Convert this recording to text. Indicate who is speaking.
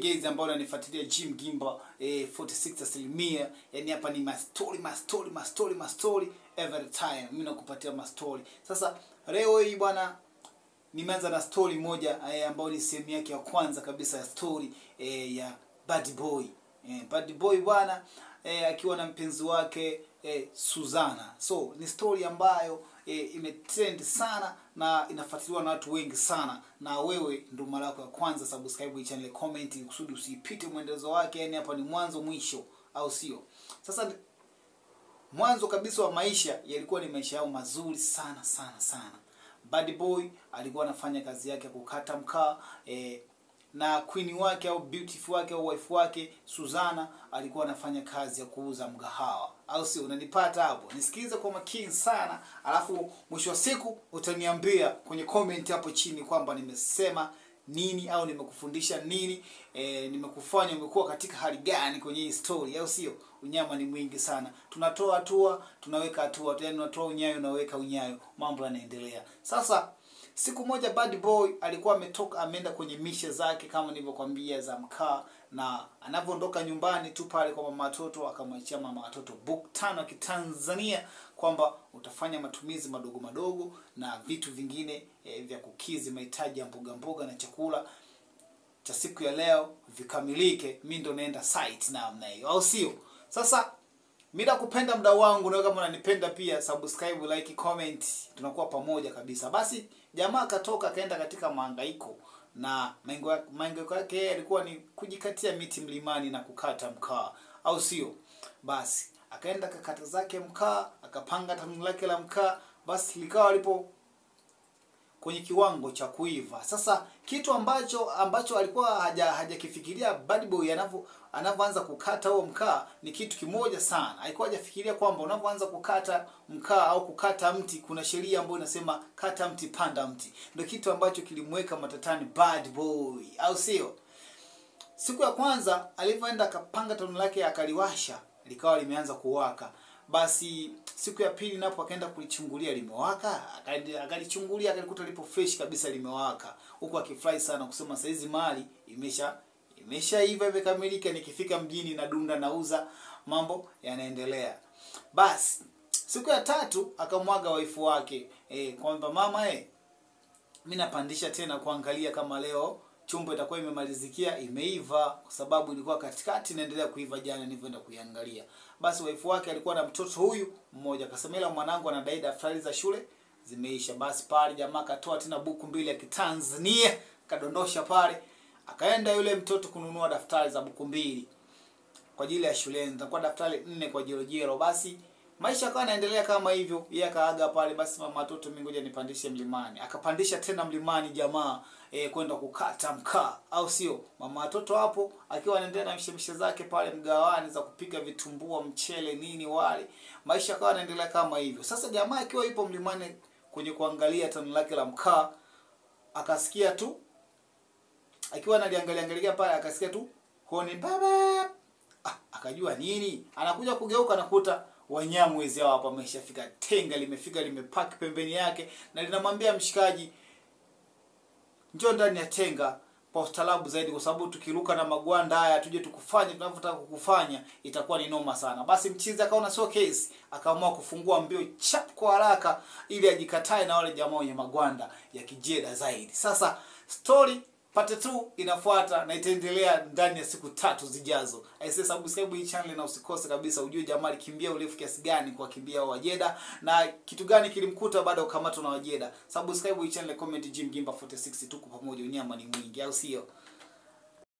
Speaker 1: mgezi ambao unanifuatilia Jim Gimba 46%. Yani hapa ni mastori every time. Mimi nakupatia mastori. Sasa leo hii bwana nimeanza na story moja ambayo ni sehemu yake ya kwanza kabisa ya story ya Bad Boy. Bad Boy bwana akiwa na mpenzi wake Suzana. So ni story ambayo imetrend sana na inafuatiliwa na watu wengi sana. Na wewe ndio mara yako ya kwanza, subscribe hii channel, comment kusudi usipite mwendelezo wake. Yani hapa ni mwanzo mwisho, au sio? Sasa mwanzo kabisa wa maisha yalikuwa ni maisha yao mazuri sana. Bad Boy alikuwa anafanya kazi yake kukata mkaa na queen wake au beautiful wake au wife wake Suzana alikuwa anafanya kazi ya kuuza mgahawa, au sio? Unanipata hapo? Nisikilize kwa makini sana, alafu mwisho wa siku utaniambia kwenye comment hapo chini kwamba nimesema nini au nimekufundisha nini, nimekufanya umekuwa katika hali gani kwenye hii story, au sio? Unyama ni mwingi sana. Tunatoa hatua, tunaweka hatua, yani unatoa unyayo unaweka unyayo, mambo yanaendelea. Sasa siku moja Bad Boy alikuwa ametoka ameenda kwenye mishe zake kama nilivyokuambia za mkaa, na anapoondoka nyumbani tu pale kwa mama watoto akamwachia mama watoto book 5 ya Kitanzania kwamba utafanya matumizi madogo na vitu vingine vya kukizi mahitaji ya mboga na chakula cha siku ya leo vikamilike. Mimi ndo naenda site namna hiyo, au sio? Sasa mimi nakupenda mdau wangu, na kama unanipenda pia subscribe, like, comment, tunakuwa pamoja kabisa. Basi jamaa akatoka akaenda katika mahangaiko, na mahangaiko yake alikuwa ni kujikatia miti mlimani na kukata mkaa, au sio? Basi akaenda kakata zake mkaa, akapanga tanuru lake la mkaa, basi likawa lipo kwenye kiwango cha kuiva. Sasa kitu ambacho alikuwa hajakifikiria Bad Boy anapoanza kukata huo mkaa ni kitu kimoja sana. Alikuwa hajafikiria kwamba unapoanza kukata mkaa au kukata mti kuna sheria ambayo inasema kata mti panda mti. Ndio kitu ambacho kilimweka matatani Bad Boy, au sio? Siku ya kwanza alipoenda akapanga tanuru lake akaliwasha, likawa limeanza kuwaka. Basi siku ya pili napo akaenda kulichungulia limewaka, akalichungulia akalikuta lipo fresh kabisa limewaka. Huko akifurahi sana kusema saizi mali imeshaiva imekamilika, nikifika mjini na dunda nauza, mambo yanaendelea. Basi siku ya tatu akamwaga waifu wake kwamba mama mimi napandisha tena kuangalia kama leo chumbo itakuwa imemalizikia imeiva, kwa sababu ilikuwa katikati inaendelea kuiva jana nilivyoenda kuiangalia. Basi waifu wake alikuwa na mtoto huyu mmoja, akasema ila mwanangu anadai daftari za shule zimeisha. Basi pale jamaa akatoa tena buku 2 ya Kitanzania kadondosha pale, akaenda yule mtoto kununua daftari za buku 2 kwa ajili ya shuleni, nitakuwa daftari 4 kwa jero. Basi maisha yakawa yanaendelea kama hivyo, yeye akaaga pale. Basi mama watoto mimi ngoja nipandishe mlimani, akapandisha tena mlimani jamaa kwenda kukata mkaa, au sio? Mama watoto hapo akiwa anaendelea na mishemishe zake pale mgawani za kupika vitumbua, mchele, nini, wali. Maisha yakawa yanaendelea kama hivyo. Sasa jamaa akiwa yupo mlimani kwenye kuangalia tanuru lake la mkaa, akasikia tu akiwa analiangalia pale akasikia tu honi baba. Akajua nini? Anakuja kugeuka nakuta Wanyamwezi hao hapa ameshafika, tenga limefika limepaki pembeni yake, na linamwambia mshikaji njoo ndani ya tenga kwa ustaarabu zaidi, kwa sababu tukiruka na magwanda haya tuje tukufanye tunavyotaka kukufanya itakuwa ni noma sana. Basi mchizi akaona sio case, akaamua kufungua mbio chap kwa haraka ili ajikatae na wale jamaa wenye magwanda ya kijeda zaidi. Sasa story part 2 inafuata na itaendelea ndani ya siku 3 zijazo. Aise, subscribe hii channel na usikose kabisa ujue jamaa alikimbia urefu kiasi gani kwa kimbia Wajeda na kitu gani kilimkuta baada ya kukamatwa na Wajeda. Subscribe hii channel, comment Jim Gimba 46, tuko pamoja, unyama ni mwingi, au sio?